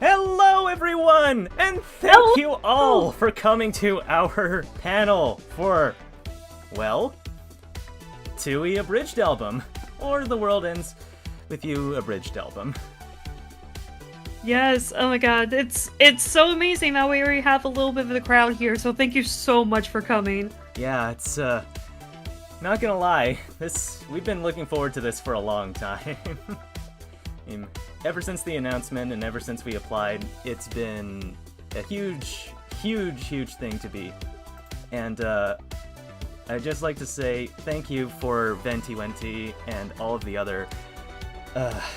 Hello everyone, and thank you all for coming to our panel for, well, TWEWY Abridged album, or The World Ends With You Abridged album. Yes, oh my god, it's so amazing that we already have a little bit of the crowd here, so thank you so much for coming. Yeah, it's, not gonna lie, we've been looking forward to this for a long time. Ever since the announcement and ever since we applied, it's been a huge thing to be. And I'd just like to say thank you for Venti Wenti and all of the other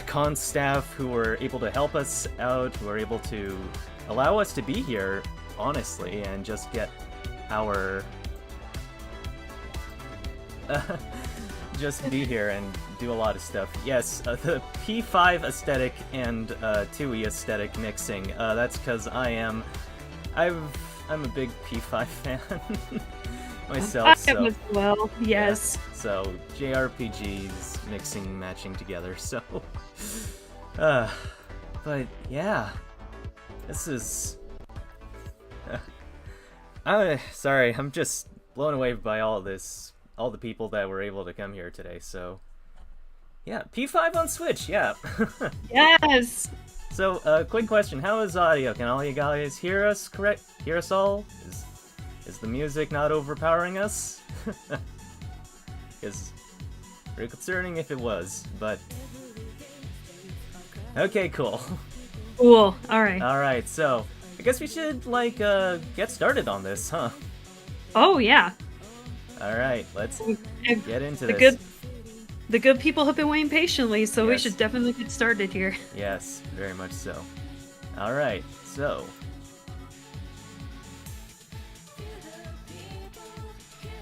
con staff who were able to help us out, who were able to allow us to be here, honestly, and just get our... just be here and do a lot of stuff. Yes, the P5 aesthetic and TWEWY aesthetic mixing. That's because I'm a big P5 fan myself. I am as well. Yes. Yeah, so JRPGs mixing, matching together. So, but yeah, this is. Sorry, I'm just blown away by all this. All the people that were able to come here today, so... Yeah, P5 on Switch, yeah. Yes! So, quick question, how is audio? Can all you guys hear us correct? Hear us all? Is the music not overpowering us? Because very concerning if it was, but... Okay, cool. Cool, alright. Alright, so, I guess we should, like, get started on this, huh? Oh, yeah. Alright, let's get into this. The good people have been waiting patiently, so Yes. we should definitely get started here. Yes, very much so. Alright, so...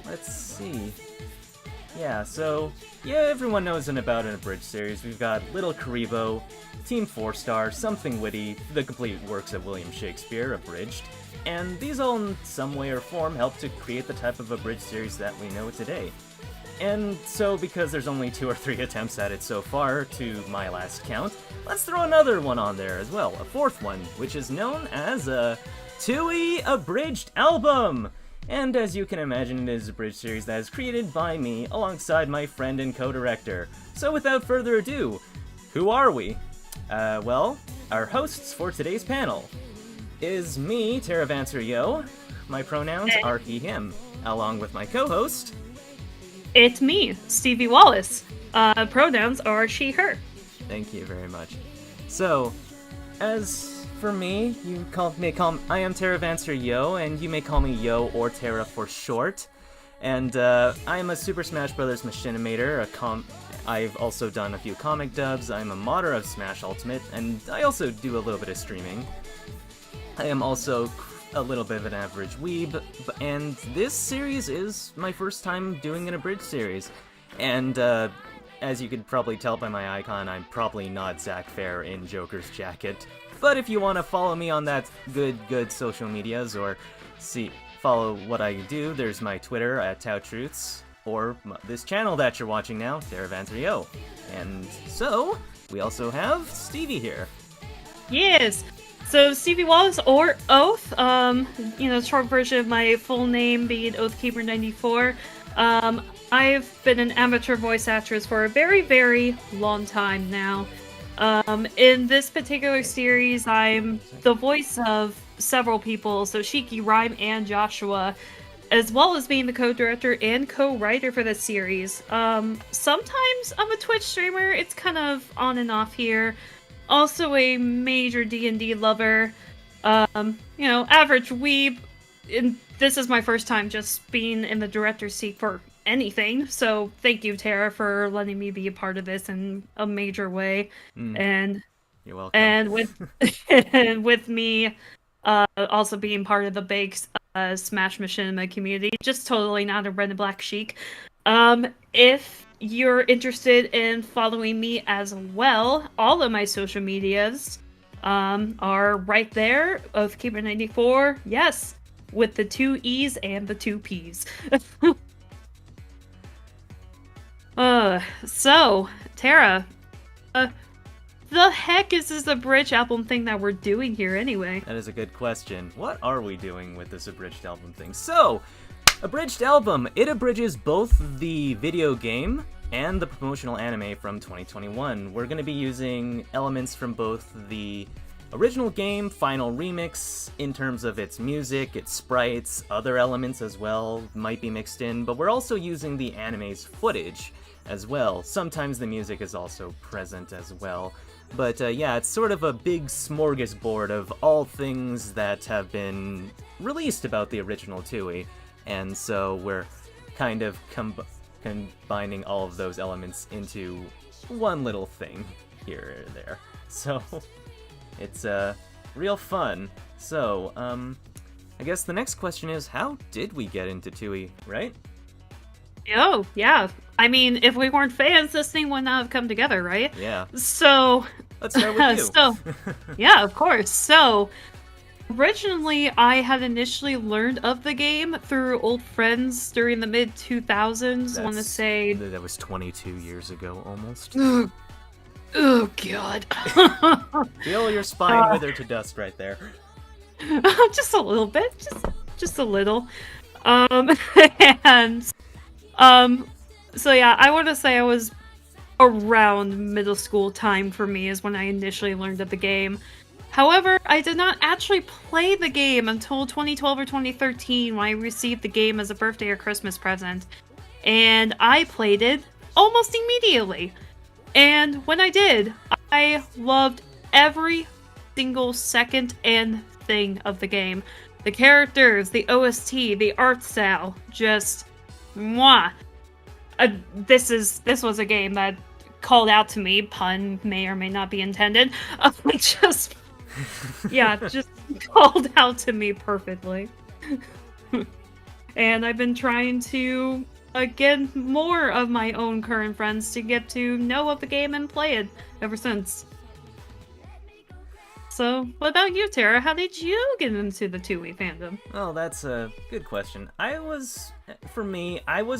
Let's see. Yeah, so... Yeah, everyone knows about an abridged series. We've got Little Karibo, Team 4-Star, Something Witty, the complete works of William Shakespeare, abridged. And these all in some way or form help to create the type of abridged series that we know today. And so, because there's only 2 or 3 attempts at it so far, to my last count, let's throw another one on there as well, a 4th one, which is known as a TWEWY Abridged Album! And as you can imagine, it is a abridged series that is created by me alongside my friend and co-director. So without further ado, who are we? Well, our hosts for today's panel is me, Teravancer Yo. My pronouns are he, him, along with my co-host. It's me, Stevie Wallace. Pronouns are she, her. Thank you very much. So, as for me, I am Teravancer Yo, and you may call me Yo or Tera for short. And I am a Super Smash Bros. Machinimator, I've also done a few comic dubs, I'm a modder of Smash Ultimate, and I also do a little bit of streaming. I am also a little bit of an average weeb, and this series is my first time doing an abridged series. And as you could probably tell by my icon, I'm probably not Zack Fair in Joker's jacket. But if you want to follow me on that good social medias, or follow what I do, there's my Twitter at TowTruths, or this channel that you're watching now, Teravancer Yo. And so, we also have Stevie here. Yes! So, Stevie Wallace, or Oath, short version of my full name being Oathkeeper94. I've been an amateur voice actress for a very, very long time now. In this particular series, I'm the voice of several people, so Shiki, Rhyme, and Joshua, as well as being the co-director and co-writer for this series. Sometimes I'm a Twitch streamer, it's kind of on and off here. Also a major D&D lover, average weeb. And this is my first time just being in the director's seat for anything, so thank you, Tara, for letting me be a part of this in a major way. And you're welcome. And with me also being part of the big Smash Machinima community, just totally not a red and black chic. If you're interested in following me as well, all of my social medias are right there, Oathkeeper94, yes, with the 2 E's and the 2 P's. So, Tara, the heck is this abridged album thing that we're doing here anyway? That is a good question. What are we doing with this abridged album thing? So, abridged album, it abridges both the video game and the promotional anime from 2021. We're going to be using elements from both the original game, final remix, in terms of its music, its sprites, other elements as well might be mixed in, but we're also using the anime's footage as well. Sometimes the music is also present as well. But yeah, it's sort of a big smorgasbord of all things that have been released about the original TWEWY, and so we're kind of combining all of those elements into one little thing here or there. So it's real fun. So I guess the next question is, how did we get into TWEWY, right? Oh, yeah. I mean, if we weren't fans, this thing would not have come together, right? Yeah. So, let's start with you. Yeah, of course. So, originally, I had initially learned of the game through old friends during the mid-2000s. I want to say... That was 22 years ago, almost. Oh, God. Feel your spine wither to dust right there. Just a little bit. Just a little. And... so yeah, I want to say I was around middle school time for me is when I initially learned of the game. However, I did not actually play the game until 2012 or 2013 when I received the game as a birthday or Christmas present. And I played it almost immediately. And when I did, I loved every single second and thing of the game. The characters, the OST, the art style, just mwah. This was a game that called out to me. Pun may or may not be intended. Just called out to me perfectly. And I've been trying to get more of my own current friends to get to know of the game and play it ever since. So, what about you, Tara? How did you get into the TWEWY fandom? Oh, that's a good question. I was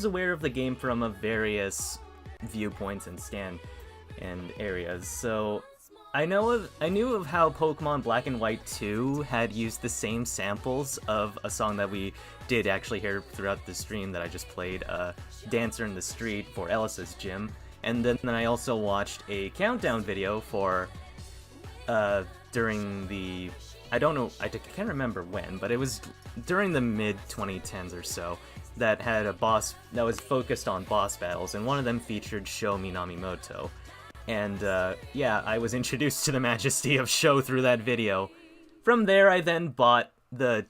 aware of the game from various viewpoints and areas. So, I knew of how Pokemon Black and White 2 had used the same samples of a song that we did actually hear throughout the stream that I just played, Dancer in the Street for Ellis's Gym. And then I also watched a countdown video for, during the, I can't remember when, but it was during the mid-2010s or so, that had a boss, that was focused on boss battles, and one of them featured Sho Minamimoto. And, yeah, I was introduced to the majesty of Sho through that video. From there, I then bought the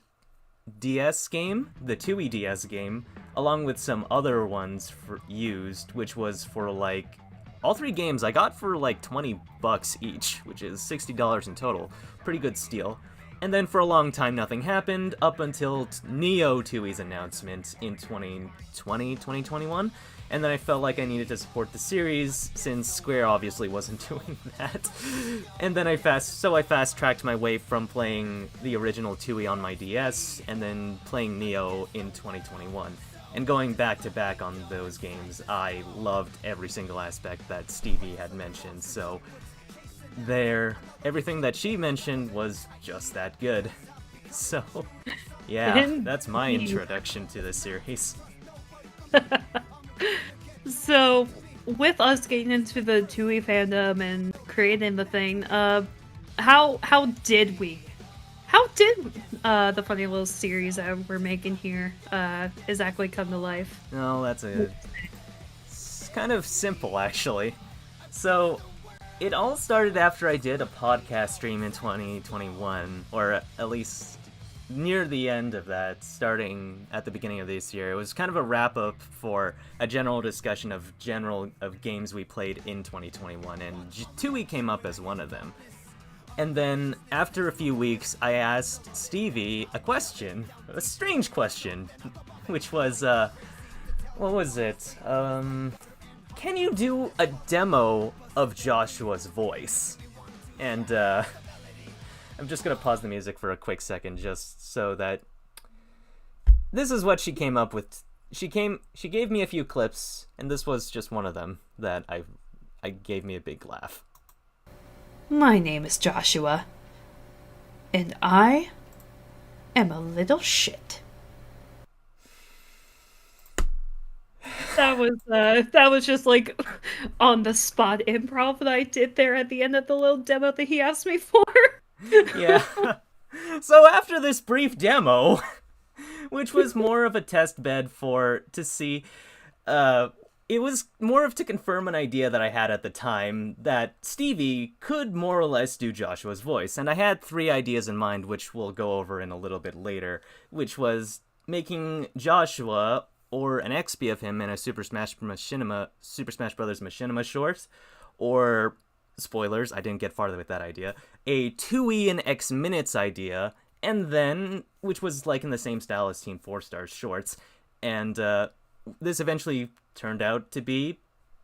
DS game, the TWEWY DS game, along with some other ones used, which was for, like, all three games I got for like $20 each, which is $60 in total. Pretty good steal. And then for a long time nothing happened, up until Neo TWEWY's announcement in 2021. And then I felt like I needed to support the series, since Square obviously wasn't doing that. And then I fast-tracked my way from playing the original TWEWY on my DS, and then playing Neo in 2021. And going back-to-back on those games, I loved every single aspect that Stevie had mentioned, so everything that she mentioned was just that good. So, yeah, that's my introduction to the series. So, with us getting into the TWEWY fandom and creating the thing, how did the funny little series that we're making here exactly come to life? No, it's kind of simple, actually. So, it all started after I did a podcast stream in 2021, or at least near the end of that, starting at the beginning of this year. It was kind of a wrap-up for a general discussion of games we played in 2021, and TWEWY came up as one of them. And then, after a few weeks, I asked Stevie a strange question, which was, what was it? Can you do a demo of Joshua's voice? And, I'm just gonna pause the music for a quick second, just so that... This is what she came up with. She gave me a few clips, and this was just one of them that I gave me a big laugh. My name is Joshua, and I am a little shit. That was just like on the spot improv that I did there at the end of the little demo that he asked me for. Yeah. So after this brief demo, which was more of a test bed to see it was more of to confirm an idea that I had at the time that Stevie could more or less do Joshua's voice, and I had 3 ideas in mind, which we'll go over in a little bit later, which was making Joshua or an XP of him in a Super Smash Bros. Machinima short, or spoilers, I didn't get farther with that idea, a 2E in X minutes idea, and then, which was like in the same style as Team 4 Stars shorts, and this eventually turned out to be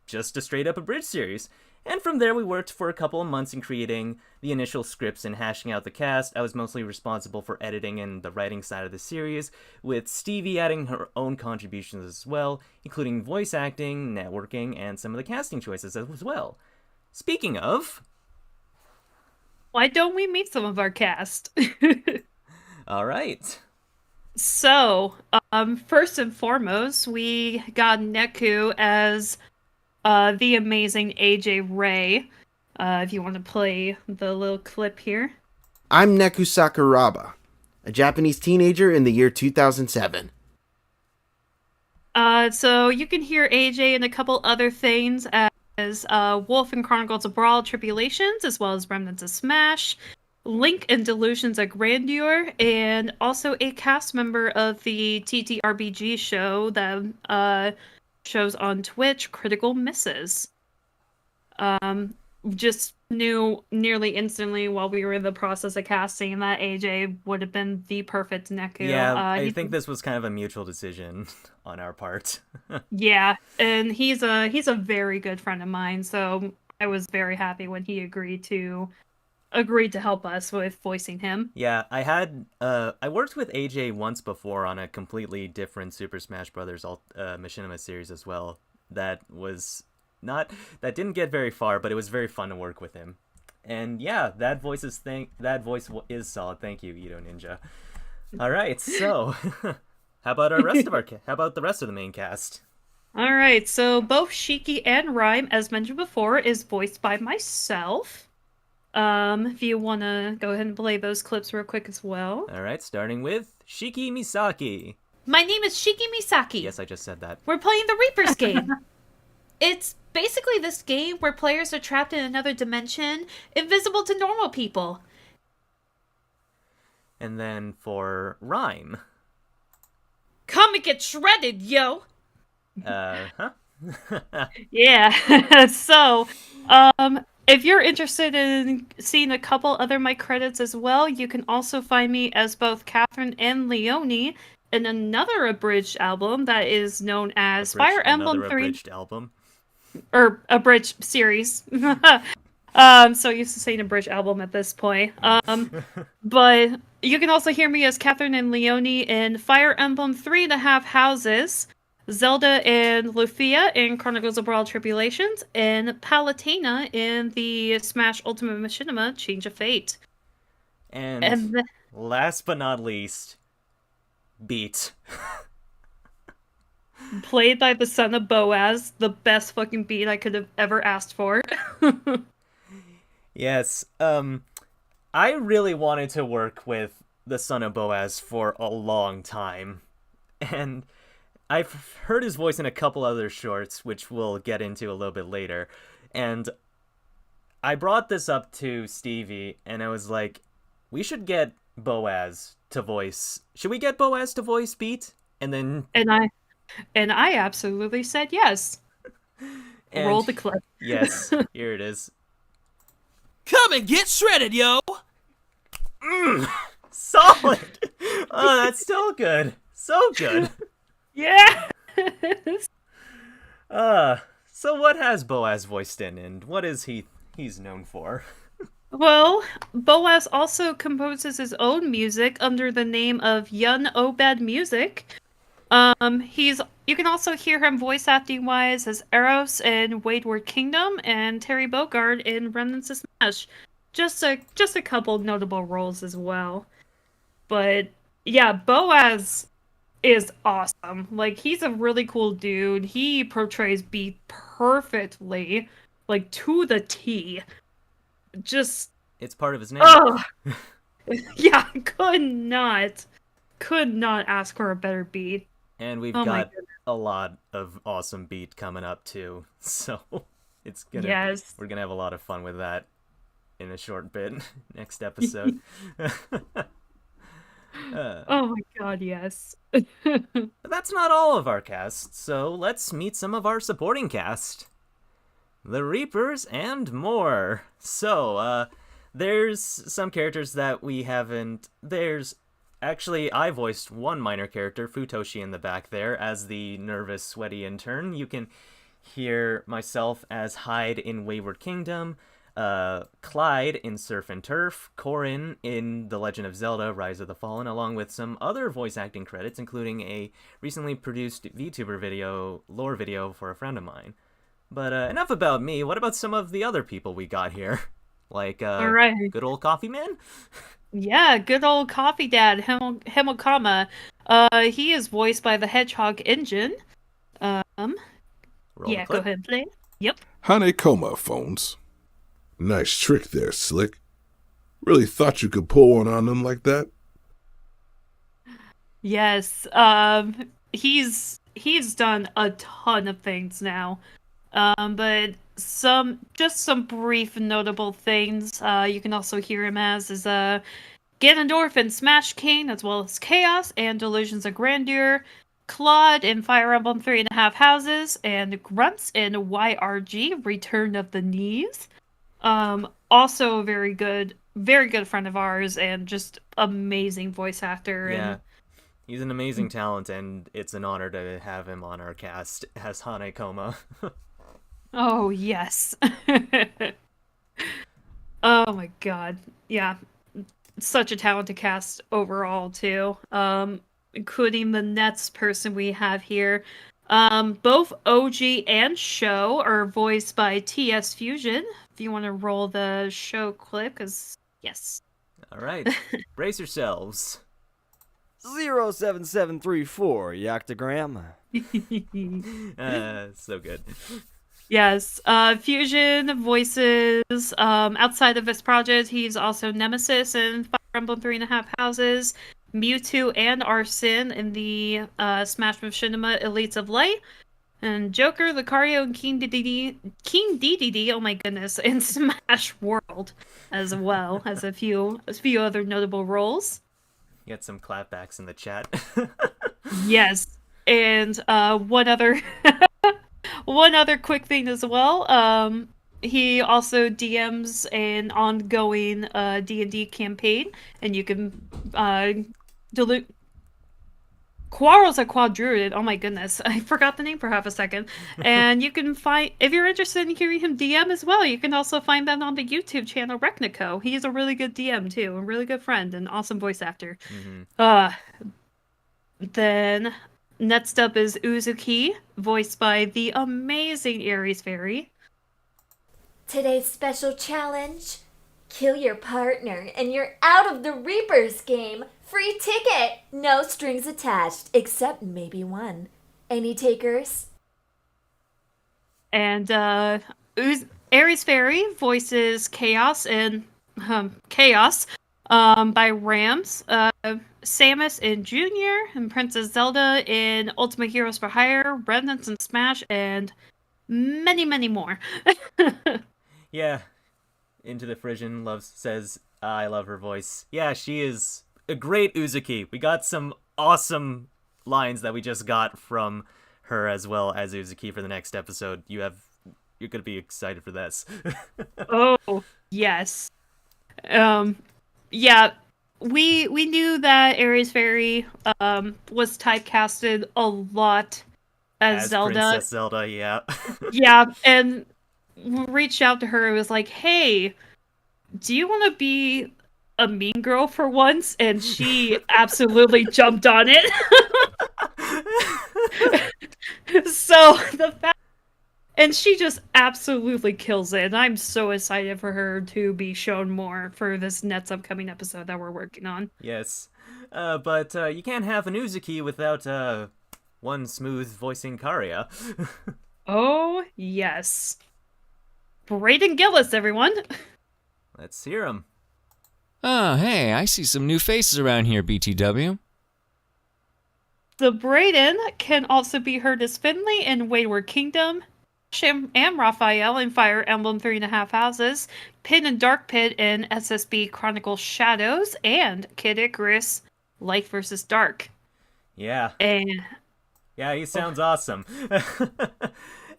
just a straight up Abridged series. And from there we worked for a couple of months in creating the initial scripts and hashing out the cast. I was mostly responsible for editing and the writing side of the series, with Stevie adding her own contributions as well, including voice acting, networking, and some of the casting choices as well. Speaking of... Why don't we meet some of our cast? Alright. So, first and foremost, we got Neku as the amazing AJ Ray. If you want to play the little clip here. I'm Neku Sakuraba, a Japanese teenager in the year 2007. So you can hear AJ in a couple other things as Wolf in Chronicles of Brawl Tribulations, as well as Remnants of Smash, Link in Delusions of Grandeur, and also a cast member of the TTRPG show that shows on Twitch, Critical Misses. Just knew nearly instantly while we were in the process of casting that AJ would have been the perfect Neku. Yeah, I think this was kind of a mutual decision on our part. Yeah, and he's a very good friend of mine, so I was very happy when he agreed to help us with voicing him. Yeah, I worked with AJ once before on a completely different Super Smash Bros. Machinima series as well. That didn't get very far, but it was very fun to work with him. And yeah, that voice is solid. Thank you, Ito Ninja. All right, so how about the rest of the main cast? All right, so both Shiki and Rhyme, as mentioned before, is voiced by myself. If you want to go ahead and play those clips real quick as well. All right, starting with Shiki Misaki. My name is Shiki Misaki. Yes, I just said that. We're playing the Reaper's game. It's basically this game where players are trapped in another dimension, invisible to normal people. And then for Rhyme. Come and get shredded, yo! Huh? Yeah, so, if you're interested in seeing a couple other my credits as well, you can also find me as both Catherine and Leonie in another Abridged album that is known as Fire Emblem 3. Abridged album. Or Abridged series. So used to saying Abridged album at this point. But you can also hear me as Catherine and Leonie in Fire Emblem 3.5 Houses, Zelda and Lufia in Chronicles of Brawl Tribulations, and Palutena in the Smash Ultimate Machinima Change of Fate. And last but not least, Beat. Played by the son of Boaz, the best fucking beat I could have ever asked for. Yes, I really wanted to work with the son of Boaz for a long time. And I've heard his voice in a couple other shorts, which we'll get into a little bit later. And I brought this up to Stevie, and I was like, we should get Boaz to voice... Should we get Boaz to voice Beat? And then... And I absolutely said yes. And roll the clip. Yes, here it is. Come and get shredded, yo! Solid! Oh, that's so good. So good. Yeah! So what has Boaz voiced in, and what is he's known for? Well, Boaz also composes his own music under the name of Yun Obed Music. You can also hear him voice acting wise as Eros in Wayward Kingdom and Terry Bogard in Remnants of Smash. Just a couple notable roles as well. But yeah, Boaz is awesome. Like, he's a really cool dude. He portrays Beat perfectly, like to the T. Just It's part of his name. oh yeah, could not ask for a better Beat. And we've Oh my got a lot of awesome beat coming up too, so Yes. we're gonna have a lot of fun with that in a short bit next episode. Oh my god, yes. But that's not all of our cast, so let's meet some of our supporting cast. The Reapers and more. So, there's some characters that we haven't... Actually, I voiced one minor character, Futoshi, in the back there, as the nervous, sweaty intern. You can hear myself as Hyde in Wayward Kingdom, Clyde in Surf and Turf, Corrin in The Legend of Zelda: Rise of the Fallen, along with some other voice acting credits, including a recently produced VTuber video, lore video for a friend of mine. But enough about me. What about some of the other people we got here? Like, All right. good old Coffee Man? Yeah, good old Coffee Dad, Hemokama. He is voiced by the Hedgehog Engine. Roll the Yeah, go clip. ahead, play. Yep. Hanekoma phones. Nice trick there, Slick. Really thought you could pull one on them like that? Yes. He's done a ton of things now. But some brief notable things. You can also hear him as is Ganondorf in Smash King, as well as Chaos and Delusions of Grandeur, Claude in Fire Emblem 3.5 Houses, and Grunts in YRG Return of the Knees. Also a very good friend of ours, and just amazing voice actor. Yeah. And He's an amazing talent, and it's an honor to have him on our cast as Hanekoma. oh yes. Oh my god. Yeah. Such a talented cast overall too. Including the next person we have here. Both OG and Show are voiced by TS Fusion. If you want to roll the Show clip, because yes. All right, brace yourselves. 07734 Yoctogram. So good. Yes, Fusion voices, outside of this project, he's also Nemesis in Fire Emblem 3.5 Houses, Mewtwo and Arsene in the Smash Bros. Cinema Elites of Light, and Joker, Lucario, and King DDD, oh my goodness, in Smash World, as well as a few other notable roles. You got some clapbacks in the chat. Yes, and one other quick thing as well. He also DMs an ongoing D&D campaign, and you can dilute Quarrel's a Quadruid. Oh my goodness, I forgot the name for half a second. And you can find, if you're interested in hearing him DM as well, you can also find that on the YouTube channel Reknico. He's a really good DM too, a really good friend, and awesome voice actor. Then next up is Uzuki, voiced by the amazing Aries Fairy. Today's special challenge: kill your partner and you're out of the Reapers game. Free ticket! No strings attached, except maybe one. Any takers? And Aries Fairy voices Chaos in Chaos by Rams, Samus in Junior, and Princess Zelda in Ultimate Heroes for Hire, Remnants in Smash, and many, many more. Yeah. Into the Frisian says, I love her voice. Yeah, she is a great Uzuki. We got some awesome lines that we just got from her as well as Uzuki for the next episode. You're gonna be excited for this. Oh, yes. Yeah, we knew that Aries Fairy was typecasted a lot as Zelda. Princess Zelda, yeah. Yeah, and reached out to her and was like, hey, do you want to be a mean girl for once? And she absolutely jumped on it. So the fact, and she just absolutely kills it. And I'm so excited for her to be shown more for this next upcoming episode that we're working on. Yes. But you can't have an Uzuki without one smooth voicing Karia. Oh, yes. Brayden Gillis, everyone. Let's hear him. Oh, hey, I see some new faces around here, BTW. So Brayden can also be heard as Finley in Wayward Kingdom, and Raphael in Fire Emblem 3.5 Houses, Pit and Dark Pit in SSB Chronicle Shadows, and Kid Icarus, Light vs. Dark. Yeah. And Yeah, he sounds awesome.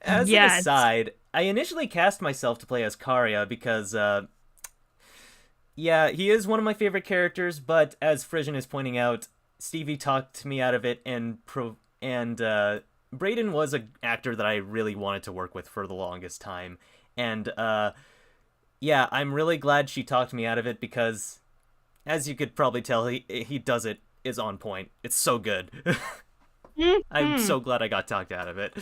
As an Yes. aside, I initially cast myself to play as Karya because, yeah, he is one of my favorite characters, but as Frisian is pointing out, Stevie talked me out of it, and Brayden was an actor that I really wanted to work with for the longest time. And, yeah, I'm really glad she talked me out of it because, as you could probably tell, he does it is on point. It's so good. I'm so glad I got talked out of it.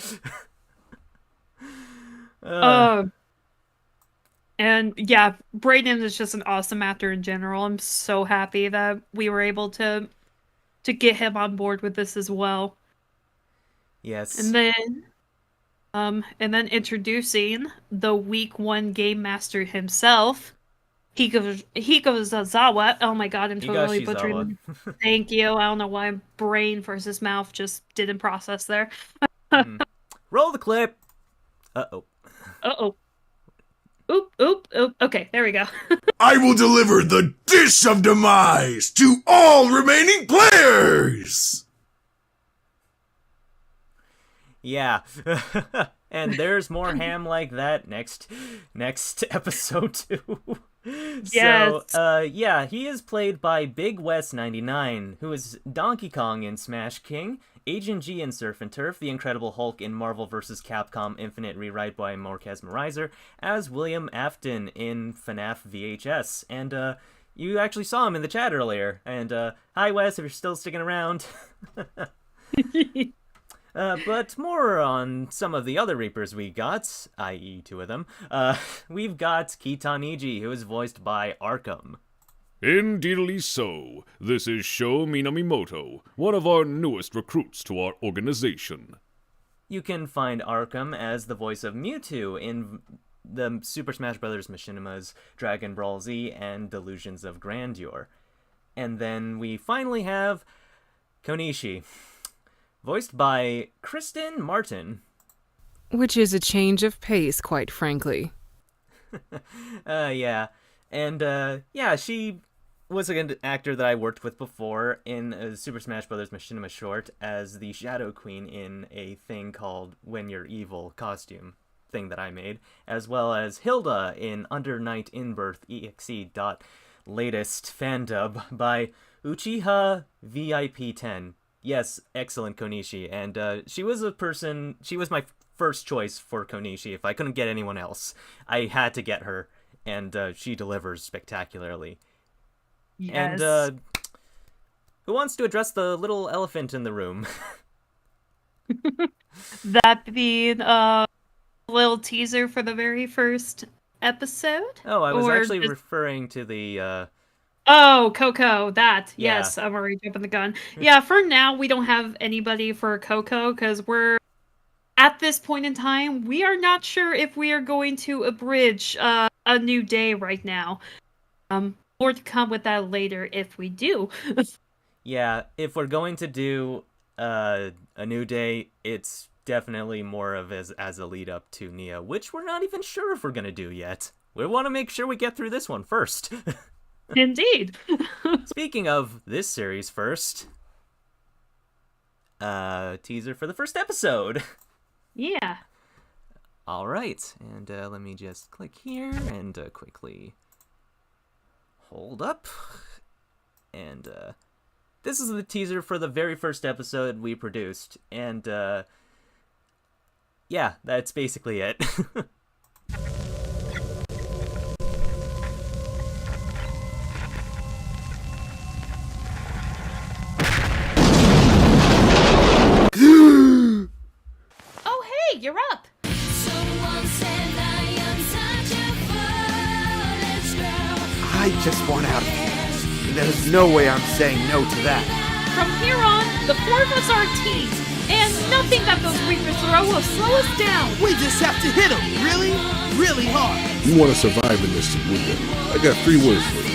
And yeah, Brayden is just an awesome actor in general. I'm so happy that we were able to get him on board with this as well. Yes. And then introducing the week 1 game master himself, Hiko Zazawa. Oh my god, I'm totally butchering. Thank you. I don't know why brain versus mouth just didn't process there. Roll the clip. Uh-oh. Oop. Okay, there we go. I will deliver the dish of demise to all remaining players! Yeah. And there's more ham like that next episode too. Yes. So, yeah, he is played by Big West 99, who is Donkey Kong in Smash King, Agent G in Surf and Turf, the Incredible Hulk in Marvel vs. Capcom Infinite Rewrite by Marquez Merizer, as William Afton in FNAF VHS. And, you actually saw him in the chat earlier. And, hi Wes, if you're still sticking around. But more on some of the other Reapers we got, i.e. 2 of them. We've got Kitaniji, who is voiced by Arkham. Indeedly so. This is Sho Minamimoto, one of our newest recruits to our organization. You can find Arkham as the voice of Mewtwo in the Super Smash Bros. Machinima's Dragon Ball Z and Delusions of Grandeur. And then we finally have Konishi, voiced by Kristen Martin. Which is a change of pace, quite frankly. Yeah. And, yeah, she was an actor that I worked with before in a Super Smash Bros. Machinima short as the Shadow Queen in a thing called When You're Evil costume thing that I made, as well as Hilda in Under Night in Birth EXE. Latest fandub by Uchiha VIP10. Yes, excellent Konishi, and she was my first choice for Konishi. If I couldn't get anyone else, I had to get her, and she delivers spectacularly. Yes. And who wants to address the little elephant in the room? That being a little teaser for the very first episode. Oh, I was Or actually just- referring to the Oh, Coco, that. Yeah. Yes, I'm already jumping the gun. Yeah, for now, we don't have anybody for Coco, because we're, at this point in time, we are not sure if we are going to abridge A New Day right now. More to come with that later if we do. Yeah, if we're going to do A New Day, it's definitely more of as a lead up to Nia, which we're not even sure if we're going to do yet. We want to make sure we get through this one first. Indeed. Speaking of this series first, teaser for the first episode. Yeah. All right, and let me just click here and quickly hold up. And this is the teaser for the very first episode we produced, and yeah, that's basically it. Oh, hey, you're up. I just want out of here. There's no way I'm saying no to that. From here on, the 4 of us are a team, and nothing that those Reapers throw will slow us down. We just have to hit them really, really hard. You want to survive in this with them. I got 3 words for you.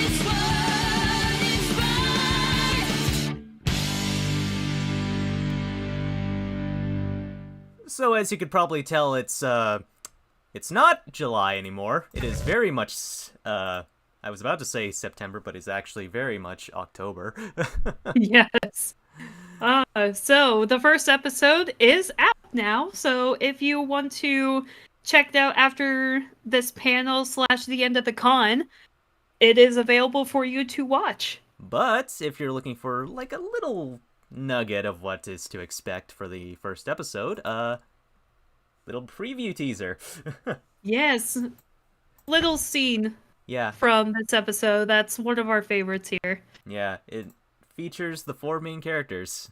So as you could probably tell, it's not July anymore. It is very much, I was about to say September, but it's actually very much October. Yes. So the first episode is out now. So if you want to check it out after this panel / the end of the con, it is available for you to watch. But if you're looking for like a little nugget of what is to expect for the first episode, little preview teaser. Yes. Little scene Yeah. from this episode. That's one of our favorites here. Yeah, it features the 4 main characters.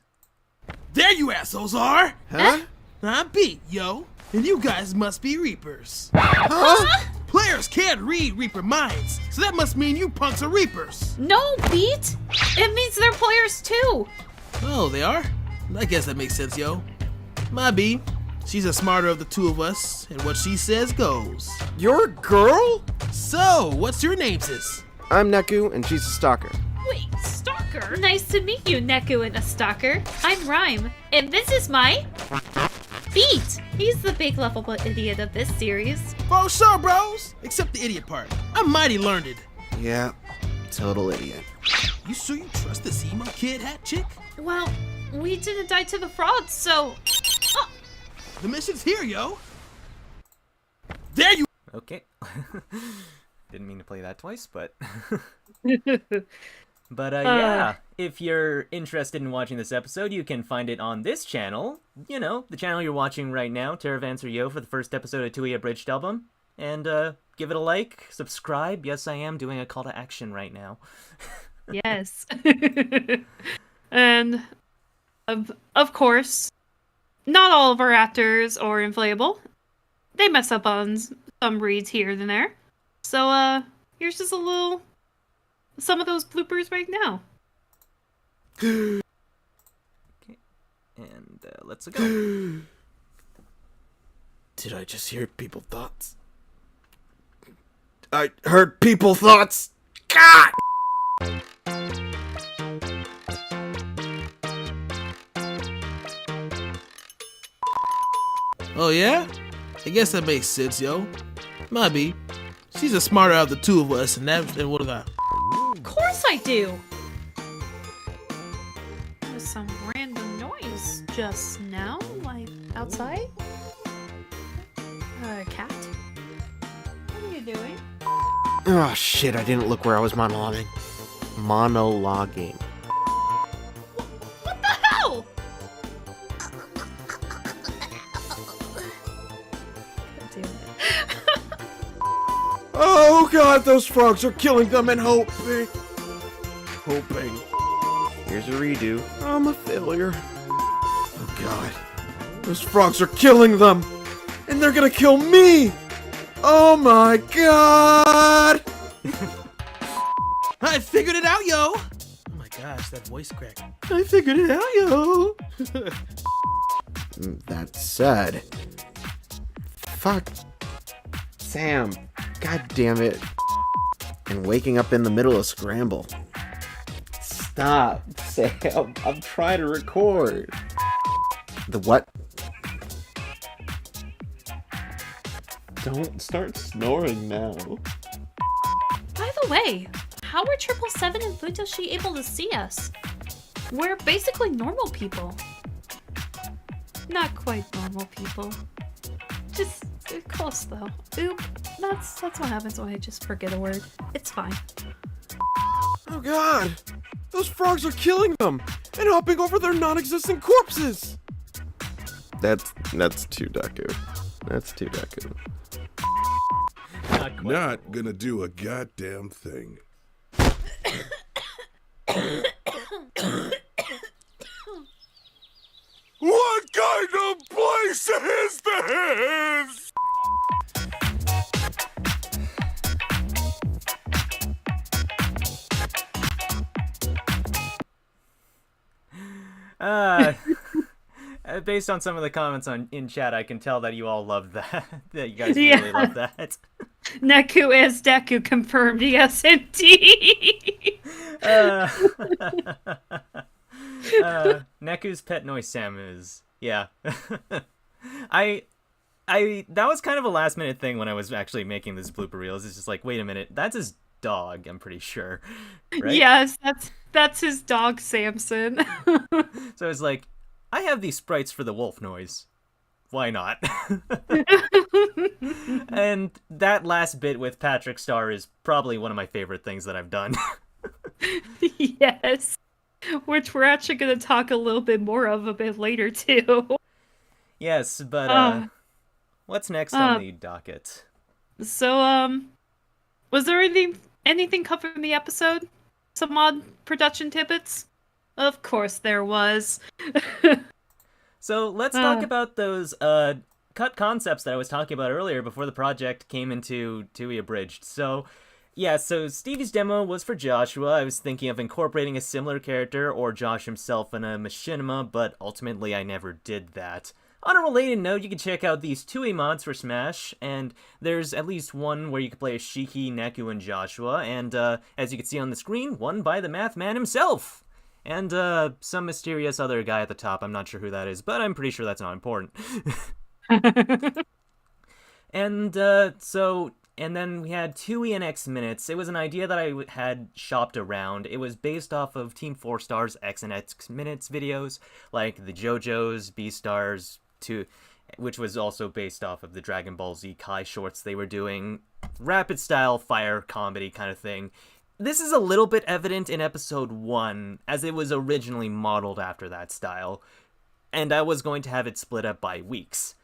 There you assholes are! Huh? I'm beat, yo. And you guys must be Reapers. Huh? Players can't read Reaper minds, so that must mean you punks are Reapers. No, Beat! It means they're players too! Oh, they are? I guess that makes sense, yo. My B, she's the smarter of the two of us, and what she says goes. You're a girl? So, what's your name, sis? I'm Neku, and she's a stalker. Wait, Stalker? Nice to meet you, Neku and a Stalker. I'm Rhyme, and this is my... Beat! He's the big lovable idiot of this series. Oh, sure, bros. Except the idiot part. I'm mighty learned. Yeah, total idiot. You sure you trust this emo kid hat chick? Well, we didn't die to the frauds, so... Oh, The mission's here, yo. There you... Okay. Didn't mean to play that twice, but... But, yeah, if you're interested in watching this episode, you can find it on this channel. You know, the channel you're watching right now, Terravancer Yo, for the first episode of TWEWY Abridged album. And, give it a like, subscribe. Yes, I am doing a call to action right now. Yes. And, of course, not all of our actors are inflatable. They mess up on some reads here and there. So, here's just some of those bloopers right now. Okay. And, let's go. Did I just hear people thoughts? I heard people thoughts! God! Oh, yeah? I guess that makes sense, yo. My B, she's the smarter of the two of us, and what do I... of course I do! There was some random noise just now, like outside. Cat? What are you doing? Oh shit, I didn't look where I was monologuing. Monologuing. What the hell? Oh god, those frogs are killing them and hoping. Here's a redo. I'm a failure. Oh god. Those frogs are killing them! And they're gonna kill me! Oh my god! I figured it out, yo! Oh my gosh, that voice crack. I figured it out, yo! That said... Fuck. Sam. God damn it. And waking up in the middle of Scramble. Stop, Sam. I'm trying to record. The what? Don't start snoring now. By the way, how are 777 and Futoshi able to see us? We're basically normal people. Not quite normal people. Just close though. Oop, that's what happens when I just forget a word. It's fine. Oh god! Those frogs are killing them! And hopping over their non-existent corpses! That's too Deku. That's too Deku. Not gonna do a goddamn thing. What kind of place is this? Based on some of the comments in chat, I can tell that you all love that. That you guys really love that. Neku as Deku confirmed, yes indeed. Neku's pet noise Sam is, yeah. That was kind of a last minute thing when I was actually making this blooper reel. It's just like, wait a minute, that's his dog, I'm pretty sure. Right? Yes, that's his dog, Samson. So it's like, I have these sprites for the wolf noise. Why not? And that last bit with Patrick Star is probably one of my favorite things that I've done. Yes. Which we're actually going to talk a little bit more of a bit later, too. Yes, but, what's next on the docket? So, was there anything covered in the episode? Some odd production tidbits? Of course there was. So let's talk about those cut concepts that I was talking about earlier before the project came into TWEWY Abridged. So, yeah, so Stevie's demo was for Joshua. I was thinking of incorporating a similar character or Josh himself in a machinima, but ultimately I never did that. On a related note, you can check out these TWEWY mods for Smash, and there's at least one where you can play as Shiki, Neku, and Joshua, and as you can see on the screen, one by the Math Man himself! And some mysterious other guy at the top. I'm not sure who that is, but I'm pretty sure that's not important. And and then we had TWEWY and X Minutes. It was an idea that I had shopped around. It was based off of Team 4 Star's X and X Minutes videos, like the JoJo's, B-Stars, which was also based off of the Dragon Ball Z Kai shorts they were doing. Rapid style fire comedy kind of thing. This is a little bit evident in episode 1, as it was originally modeled after that style, and I was going to have it split up by weeks.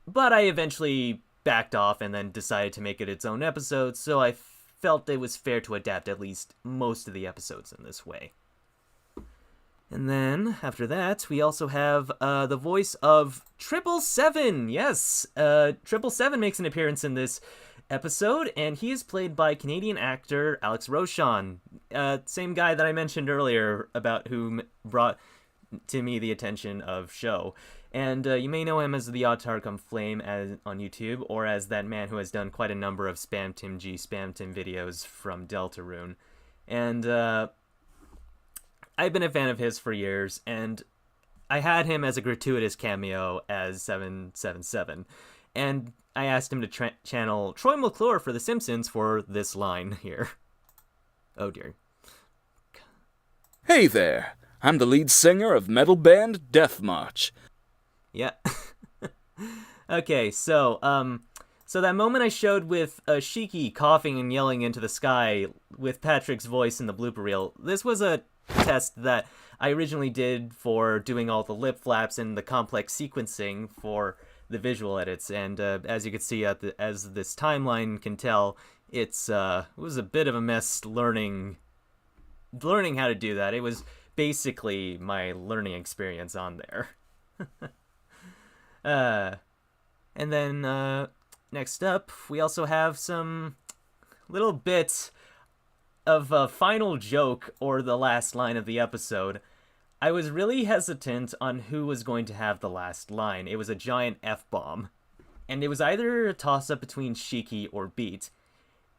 But I eventually backed off and then decided to make it its own episode, so I felt it was fair to adapt at least most of the episodes in this way. And then, after that, we also have the voice of 777! Yes! 777 makes an appearance in this episode, and he is played by Canadian actor Alex Rochon. Same guy that I mentioned earlier about who brought to me the attention of Show. And you may know him as the Odd Come Flame on YouTube, or as that man who has done quite a number of Spam Tim videos from Deltarune. And I've been a fan of his for years, and I had him as a gratuitous cameo as 777. And I asked him to channel Troy McClure for The Simpsons for this line here. Oh dear. Hey there, I'm the lead singer of metal band Death March. Yeah. Okay, so that moment I showed with Shiki coughing and yelling into the sky with Patrick's voice in the blooper reel, this was a test that I originally did for doing all the lip flaps and the complex sequencing for the visual edits, and as you can see, as this timeline can tell, it was a bit of a mess learning how to do that. It was basically my learning experience on there. And then next up, we also have some little bit of a final joke or the last line of the episode. I was really hesitant on who was going to have the last line. It was a giant F-bomb. And it was either a toss-up between Shiki or Beat.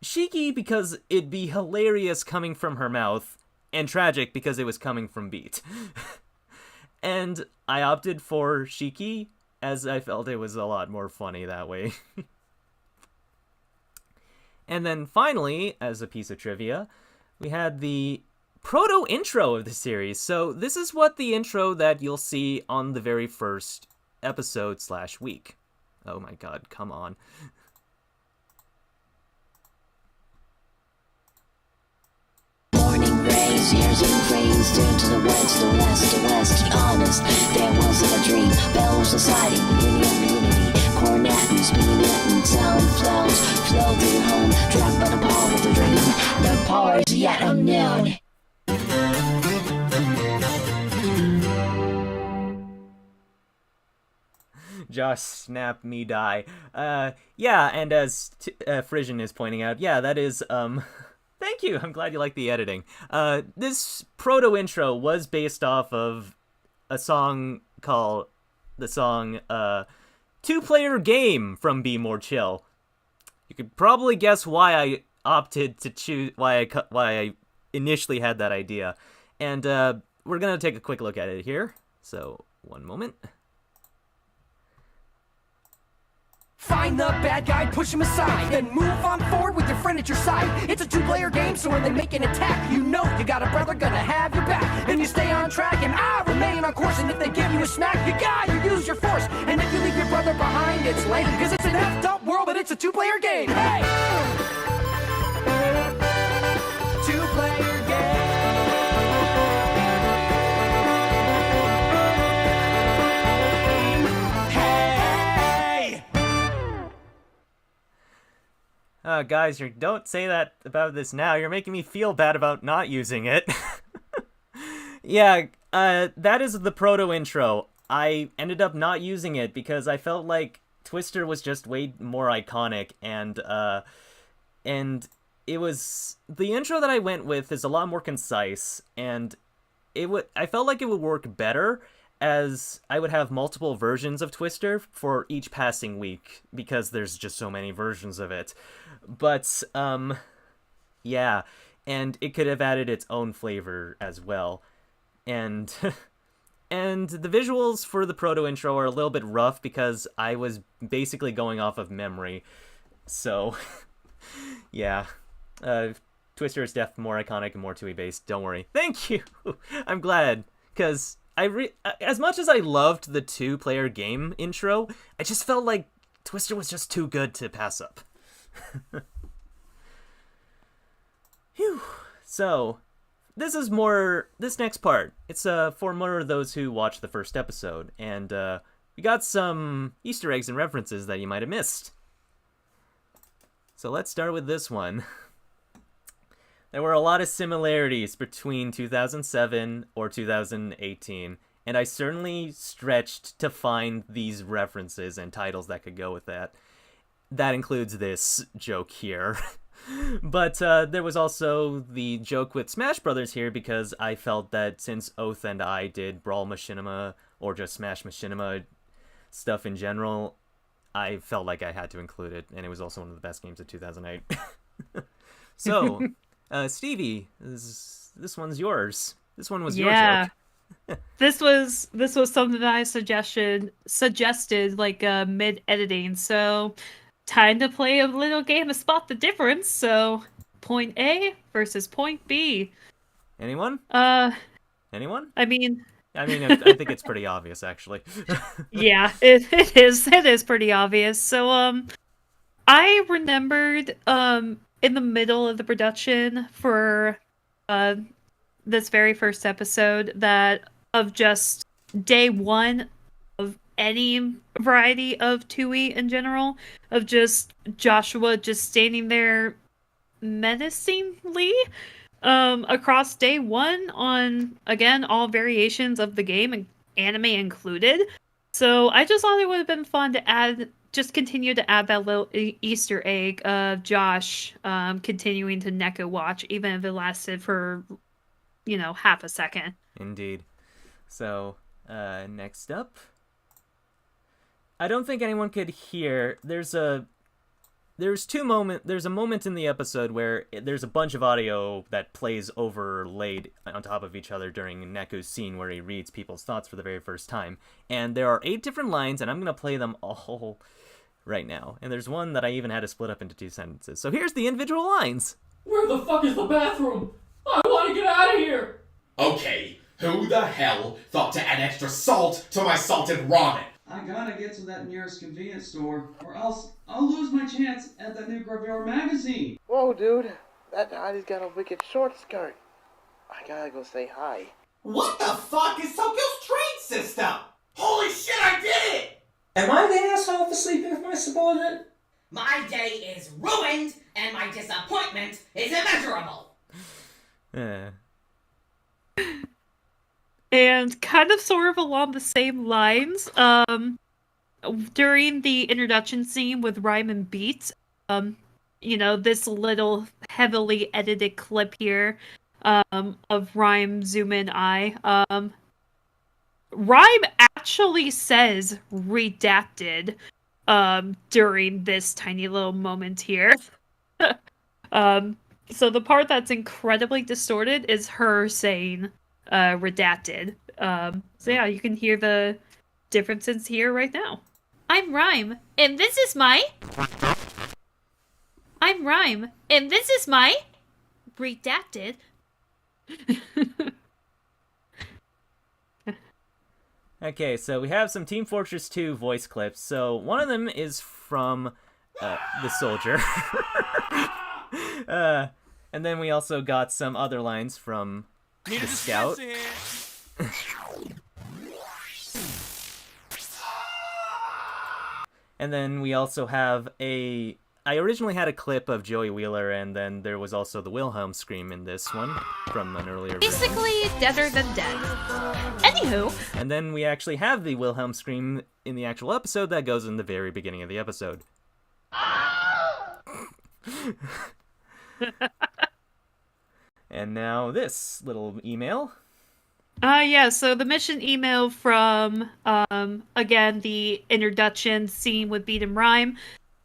Shiki because it'd be hilarious coming from her mouth, and tragic because it was coming from Beat. And I opted for Shiki, as I felt it was a lot more funny that way. And then finally, as a piece of trivia, we had the proto-intro of the series. So this is what the intro that you'll see on the very first episode/week. Oh my god, come on. Morning rays, years of cranes, turn to the west, the honest. There wasn't a dream, bells deciding, unity, cornet, spinning it, and sound flows, flow through your home, dragged by the power of the dream, the power is yet unknown. Josh snap me die. Yeah, and as Frisian is pointing out, yeah, that is, thank you, I'm glad you like the editing. This proto-intro was based off of a song called, Two-Player Game from Be More Chill. You could probably guess why I opted to choose, why I initially had that idea. And, we're gonna take a quick look at it here. So, one moment. Find the bad guy, push him aside, then move on forward with your friend at your side. It's a two-player game, so when they make an attack, you know you got a brother gonna have your back. And you stay on track and remain on course. And if they give you a smack, you use your force. And if you leave your brother behind, it's lame, cause it's an effed up world, but it's a two-player game. Hey! Two-player game. Guys, don't say that about this now. You're making me feel bad about not using it. Yeah, that is the proto intro. I ended up not using it because I felt like Twister was just way more iconic, and it was the intro that I went with is a lot more concise, and I felt like it would work better as I would have multiple versions of Twister for each passing week because there's just so many versions of it. But yeah, and it could have added its own flavor as well. And and the visuals for the proto intro are a little bit rough because I was basically going off of memory. So yeah, Twister is definitely more iconic and more 2E based. Don't worry. Thank you. I'm glad, because as much as I loved the 2-player game intro, I just felt like Twister was just too good to pass up. Phew. So, this next part, it's for more of those who watched the first episode, and we got some Easter eggs and references that you might have missed. So let's start with this one. There were a lot of similarities between 2007 or 2018, and I certainly stretched to find these references and titles that could go with that. That includes this joke here. But there was also the joke with Smash Brothers here, because I felt that since Oath and I did Brawl Machinima, or just Smash Machinima stuff in general, I felt like I had to include it, and it was also one of the best games of 2008. So, Stevie, this one's yours. This one was your joke. This was something that I suggested like mid-editing, so time to play a little game to spot the difference. So, point A versus point B. Anyone? Anyone? I mean, I think it's pretty obvious, actually. Yeah, it is pretty obvious. So, I remembered, in the middle of the production for, this very first episode, that of just day one of any variety of 2E in general, of just Joshua just standing there menacingly across day one on, again, all variations of the game, and anime included. So I just thought it would have been fun to continue to add that little Easter egg of Josh continuing to Neko watch, even if it lasted for, half a second. Indeed. So, next up. I don't think anyone could hear. There's a moment in the episode where there's a bunch of audio that plays overlaid on top of each other during Neko's scene where he reads people's thoughts for the very first time. And there are 8 different lines, and I'm going to play them all right now. And there's one that I even had to split up into 2 sentences. So here's the individual lines. Where the fuck is the bathroom? I want to get out of here! Okay, who the hell thought to add extra salt to my salted ramen? I gotta get to that nearest convenience store, or else I'll lose my chance at that new Gravure magazine. Whoa, dude. That Heidi's got a wicked short skirt. I gotta go say hi. What the fuck is Tokyo's train system? Holy shit, I did it! Am I the asshole for sleeping with my subordinate? My day is ruined, and my disappointment is immeasurable. And kind of sort of along the same lines, during the introduction scene with Rhyme and Beat, this little heavily edited clip here, of Rhyme zoom in eye, Rhyme actually says redacted, during this tiny little moment here. So the part that's incredibly distorted is her saying, redacted. So yeah, you can hear the differences here right now. I'm Rhyme, and this is my... I'm Rhyme, and this is my... Redacted. Okay, so we have some Team Fortress 2 voice clips. So one of them is from the soldier. And then we also got some other lines from the scout. And then we also have I originally had a clip of Joey Wheeler, and then there was also the Wilhelm scream in this one from an earlier version. Basically, deader than dead. Anywho. And then we actually have the Wilhelm scream in the actual episode that goes in the very beginning of the episode. And now this little email. Yeah, so the mission email from, again, the introduction scene with Beat 'em Rhyme.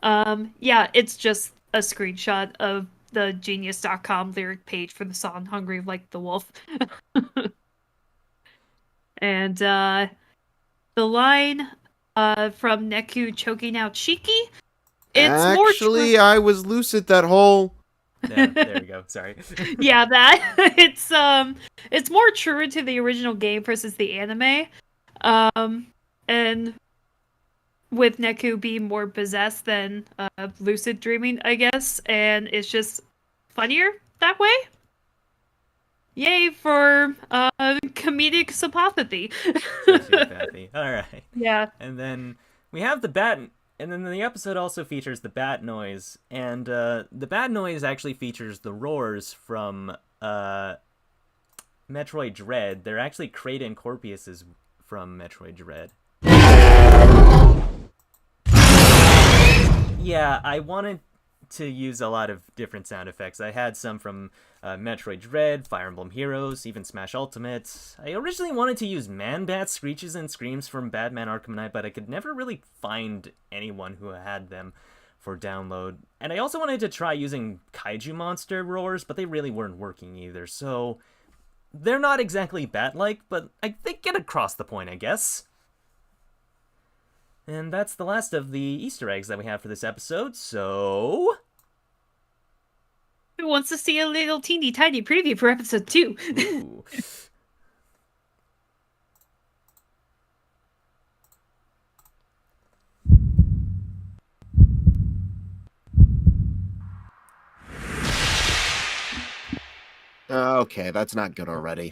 Yeah, it's just a screenshot of the Genius.com lyric page for the song Hungry Like the Wolf. And, the line, from Neku choking out Shiki, Actually, I was lucid that whole... Yeah, there we go. Sorry. Yeah, that it's more true to the original game versus the anime, and with Neku being more possessed than lucid dreaming, I guess, and it's just funnier that way. Yay for comedic sympathy. Sociopathy. All right. Yeah. And then we have the bat. And then the episode also features the bat noise, and the bat noise actually features the roars from Metroid Dread. They're actually Kraden Corpius's from Metroid Dread. Yeah, I wanted to use a lot of different sound effects. I had some from Metroid Dread, Fire Emblem Heroes, even Smash Ultimate. I originally wanted to use Man-Bat screeches and screams from Batman Arkham Knight, but I could never really find anyone who had them for download. And I also wanted to try using Kaiju Monster roars, but they really weren't working either, so they're not exactly bat-like, but they get across the point, I guess. And that's the last of the Easter eggs that we have for this episode, so... Who wants to see a little teeny tiny preview for episode 2? Ooh. Okay, that's not good already.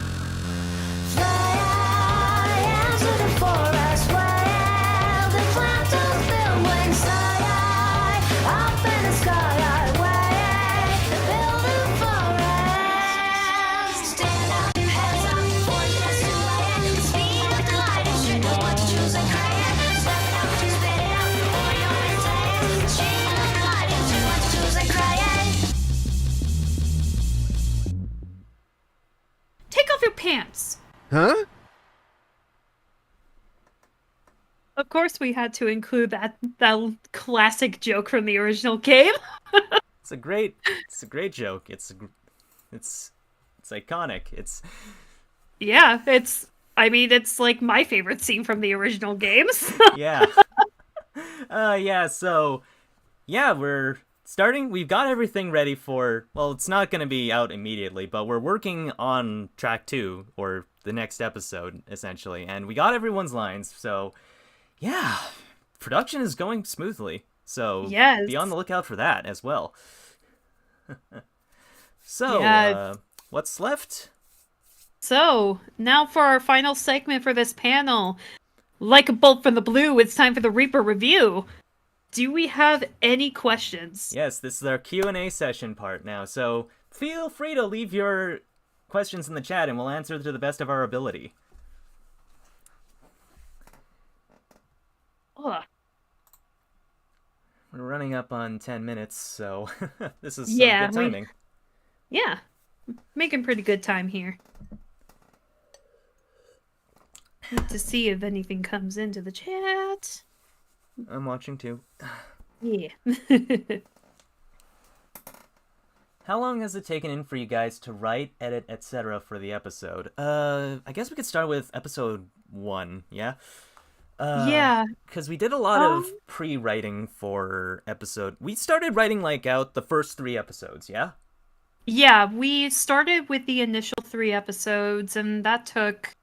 Take off your pants! Huh? Of course we had to include that classic joke from the original game. It's a great joke. It's iconic. Yeah, it's like my favorite scene from the original games. Yeah. So we're starting. We've got everything ready for, well, it's not going to be out immediately, but we're working on track 2, or the next episode, essentially. And we got everyone's lines, so yeah, production is going smoothly. So yes. Be on the lookout for that as well. So, what's left? So, now for our final segment for this panel. Like a bolt from the blue, it's time for the Reaper review. Do we have any questions? Yes, this is our Q&A session part now, so feel free to leave your questions in the chat and we'll answer to the best of our ability. Ugh. We're running up on 10 minutes, so this is Yeah, good timing. Yeah, making pretty good time here. Need to see if anything comes into the chat. I'm watching too. Yeah. How long has it taken in for you guys to write, edit, etc. for the episode? I guess we could start with episode 1, yeah? Yeah. Because we did a lot of pre-writing for episode. We started writing like out the first 3 episodes, yeah? Yeah, we started with the initial 3 episodes, and that took...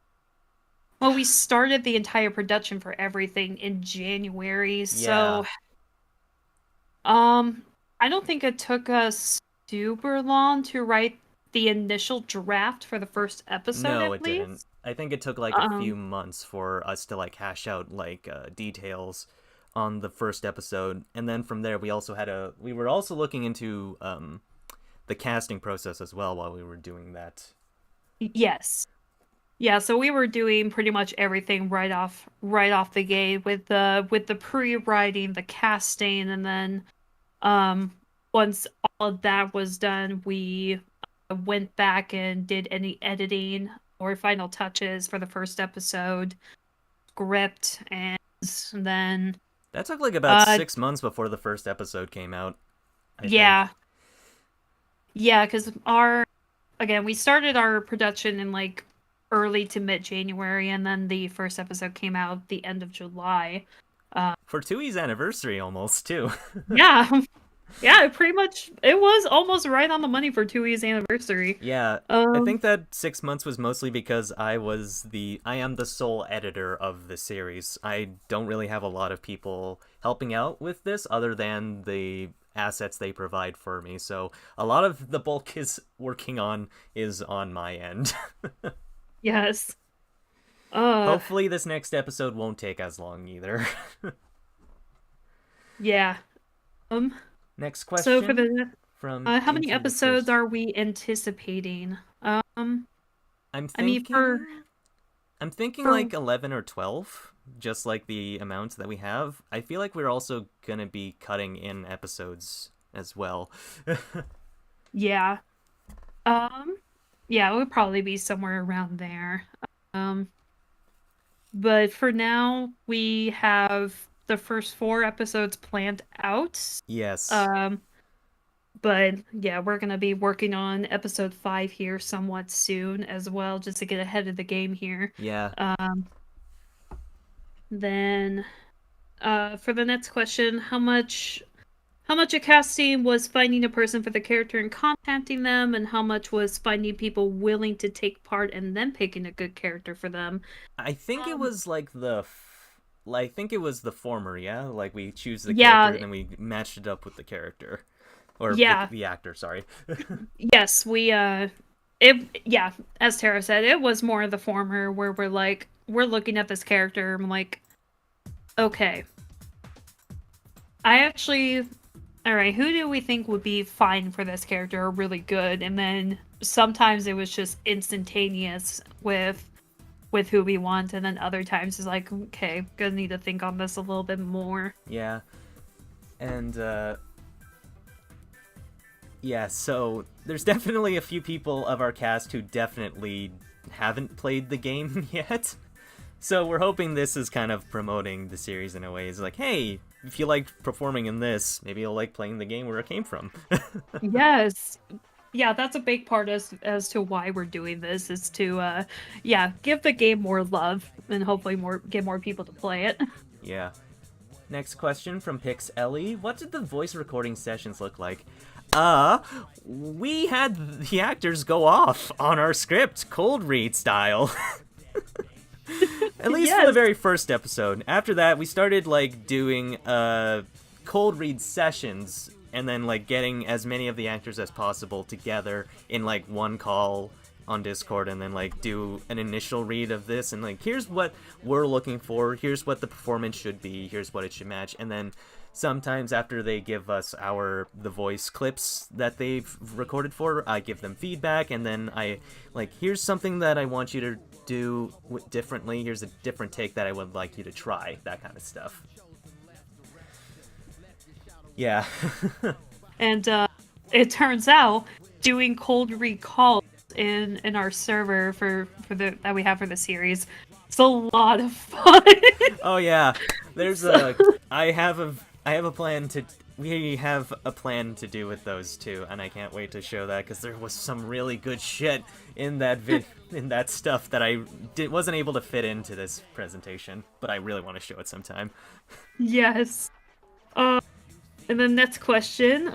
Well, we started the entire production for everything in January, so... I don't think it took us super long to write the initial draft for the first episode, No, at it least. didn't. I think it took like a few months for us to like hash out like details on the first episode, and then from there we were also looking into the casting process as well while we were doing that. Yes. Yeah, so we were doing pretty much everything right off the gate with the pre-writing, the casting, and then once all of that was done, we went back and did any editing or final touches for the first episode, script, and then that took like about 6 months before the first episode came out. I think. Yeah, because we started our production in like early to mid-January, and then the first episode came out the end of July. For TWEWY's anniversary almost, too. Yeah. Yeah, it was almost right on the money for TWEWY's anniversary. Yeah, I think that 6 months was mostly because I am the sole editor of the series. I don't really have a lot of people helping out with this other than the assets they provide for me, so a lot of the bulk is on my end. Yes. Hopefully this next episode won't take as long either. Yeah. Next question. So for from how many episodes are we anticipating? I'm thinking like 11 or 12, just like the amounts that we have. I feel like we're also gonna be cutting in episodes as well. Yeah. Yeah, it would probably be somewhere around there. But for now, we have the first 4 episodes planned out. Yes. But yeah, we're gonna be working on episode 5 here somewhat soon as well, just to get ahead of the game here. Yeah. Then, for the next question, how much of casting was finding a person for the character and contacting them, and how much was finding people willing to take part and then picking a good character for them? I think it was like I think it was the former, yeah? Like we choose the character and then we matched it up with the character. Or the actor, sorry. Yes, as Tara said, it was more the former, where we're looking at this character and I'm like, okay. Alright, who do we think would be fine for this character or really good? And then sometimes it was just instantaneous with who we want, and then other times it's like, okay, gonna need to think on this a little bit more. Yeah. And yeah, so there's definitely a few people of our cast who definitely haven't played the game yet. So we're hoping this is kind of promoting the series in a way. It's like, hey, if you like performing in this, maybe you'll like playing the game where it came from. Yes. Yeah, that's a big part as to why we're doing this, is to, give the game more love and hopefully get more people to play it. Yeah. Next question from Pix Ellie. What did the voice recording sessions look like? We had the actors go off on our script, cold read style. At least for the very first episode. After that, we started, like, doing, cold read sessions, and then, like, getting as many of the actors as possible together in, like, one call on Discord, and then, like, do an initial read of this, and, like, here's what we're looking for, here's what the performance should be, here's what it should match, and then sometimes after they give us the voice clips that they've recorded for, I give them feedback, and then I, like, here's something that I want you to do differently, here's a different take that I would like you to try, that kind of stuff. Yeah. And it turns out doing cold read calls in our server that we have for the series, it's a lot of fun. Oh yeah, there's I have I have a plan to. We have a plan to do with those two, and I can't wait to show that because there was some really good shit in that in that stuff that I wasn't able to fit into this presentation, but I really want to show it sometime. Yes. And then next question.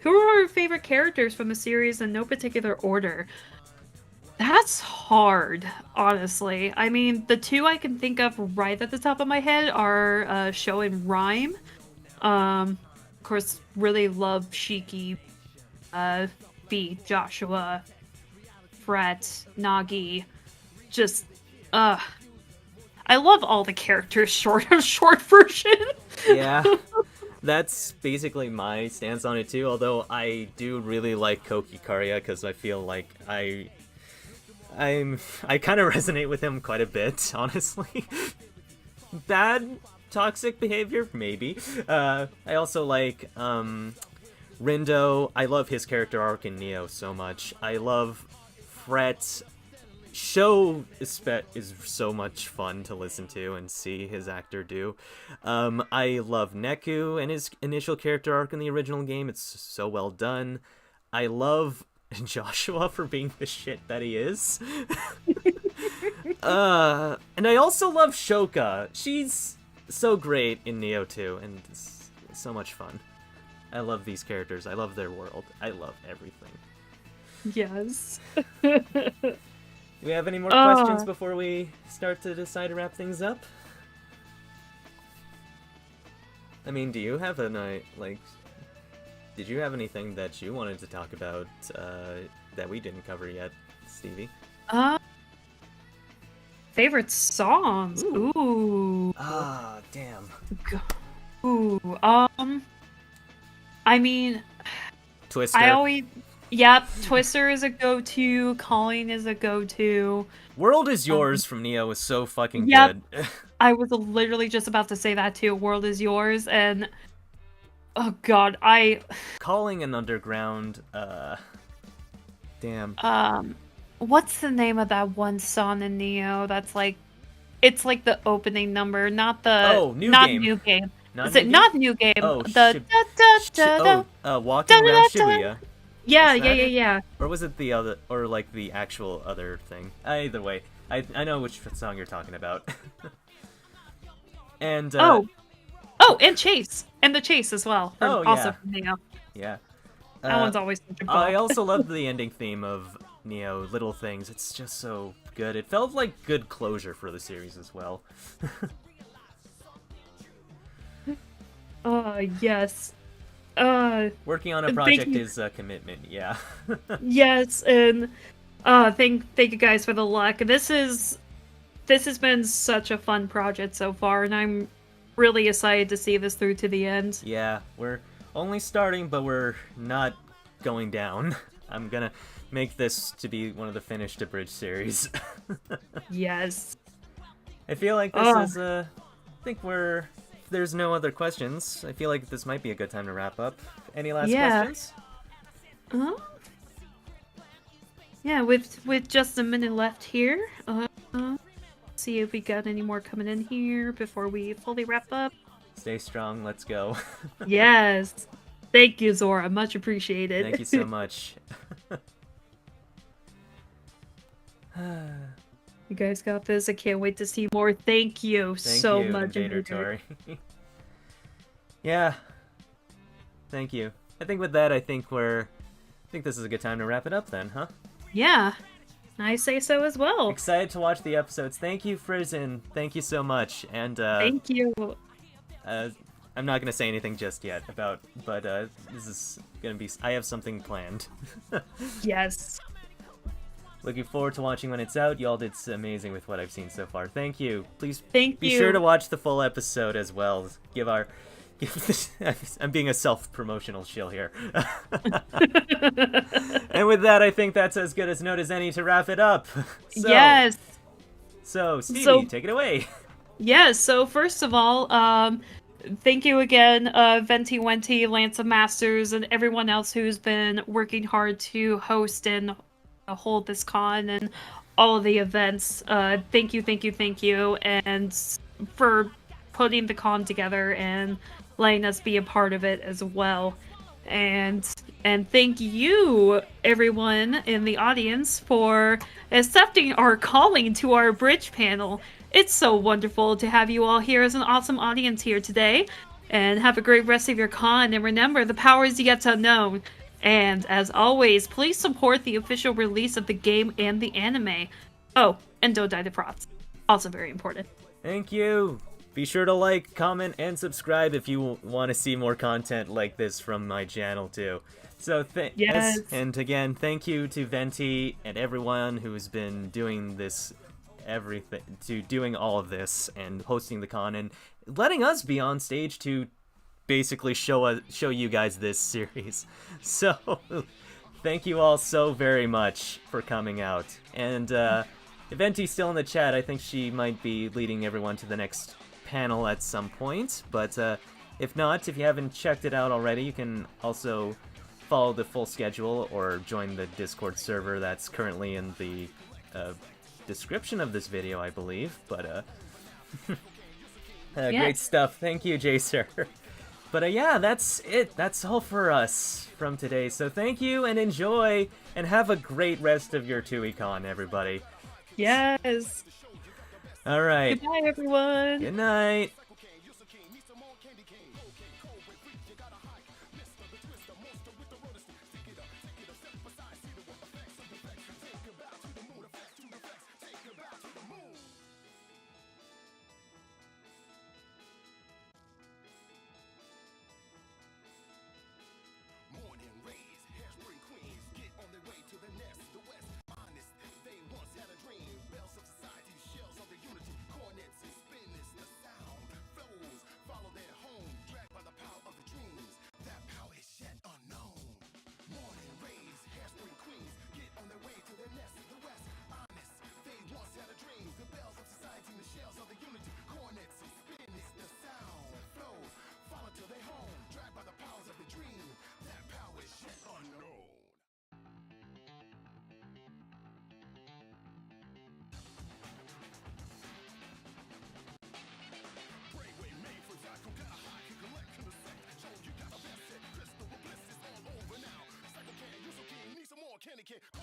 Who are our favorite characters from the series in no particular order? That's hard, honestly. I mean, the two I can think of right at the top of my head are Show and Rhyme. Of course, really love Shiki, B, Joshua, Fret, Nagi. Just, I love all the characters short version. Yeah, that's basically my stance on it too, although I do really like Koki Karya because I feel like I kind of resonate with him quite a bit, honestly. Bad toxic behavior, maybe. I also like Rindo. I love his character arc in Neo so much. I love Fret. Show is so much fun to listen to and see his actor do. I love Neku and his initial character arc in the original game. It's so well done. I love Joshua for being the shit that he is. And I also love Shoka. She's so great in Neo 2, and it's so much fun. I love these characters. I love their world. I love everything. Yes. Do we have any more questions before we start to decide to wrap things up? I mean, do you have did you have anything that you wanted to talk about that we didn't cover yet, Stevie? Favorite songs? Ooh. Ah, damn. Ooh. I mean, Twister. Yep, Twister is a go-to, Calling is a go-to. World is Yours from Neo is so fucking Yep. good. I was literally just about to say that too. World is Yours, and oh god, Calling an Underground, damn. What's the name of that one song in Neo that's like, it's like the opening number, not the New Game. Not New Game? Oh, the Walking Around Shibuya. Yeah. Or was it the other, or like the actual other thing? Either way, I know which song you're talking about. And and Chase, and the Chase as well. Also from Neo. Yeah. That one's always such a bop. I also love the ending theme of Neo, Little Things. It's just so good. It felt like good closure for the series as well. Yes. Working on a project is a commitment, yeah. Yes, and thank you guys for the luck. This has been such a fun project so far, and I'm really excited to see this through to the end. Yeah, we're only starting, but we're not going down. I'm gonna make this to be one of the finished Abridged series. Yes. I feel like this is I think there's no other questions. I feel like this might be a good time to wrap up. Any last questions? Yeah, with just a minute left here. See if we got any more coming in here before we fully wrap up. Stay strong, let's go. Yes. Thank you, Zora. Much appreciated. Thank you so much. You guys got this. I can't wait to see more. Thank you so much, Invader Tori. Yeah. Thank you. I think with that, I think this is a good time to wrap it up then, huh? Yeah. I say so as well. Excited to watch the episodes. Thank you, Frizen. Thank you so much. And thank you. I'm not gonna say anything just yet but this is gonna be. I have something planned. Yes. Looking forward to watching when it's out. Y'all did amazing with what I've seen so far. Thank you. Please be sure to watch the full episode as well. I'm being a self-promotional shill here. And with that, I think that's as good a note as any to wrap it up. Yes. So, Stevie, take it away. Yes, so first of all, thank you again, Venti Wenti, Lance of Masters, and everyone else who's been working hard to host and hold this con and all of the events. Thank you, and for putting the con together and letting us be a part of it as well. And thank you, everyone in the audience, for accepting our calling to our Abridged panel. It's so wonderful to have you all here as an awesome audience here today. And have a great rest of your con. And remember, the power is yet unknown. And as always, please support the official release of the game and the anime. Oh, and don't die to props. Also very important. Thank you. Be sure to like, comment, and subscribe if you want to see more content like this from my channel too. So yes. And again, thank you to Venti and everyone who's been doing this, doing all of this and hosting the con and letting us be on stage to basically show you guys this series. So thank you all so very much for coming out. And if Venti's still in the chat, I think she might be leading everyone to the next panel at some point. But if not, if you haven't checked it out already, you can also follow the full schedule or join the Discord server that's currently in the description of this video, I believe. But Yes. Great stuff. Thank you, Jacer. But yeah, that's it. That's all for us from today. So thank you and enjoy and have a great rest of your TWEWY Con, everybody. Yes. All right. Good night, everyone. Good night. Candy cane.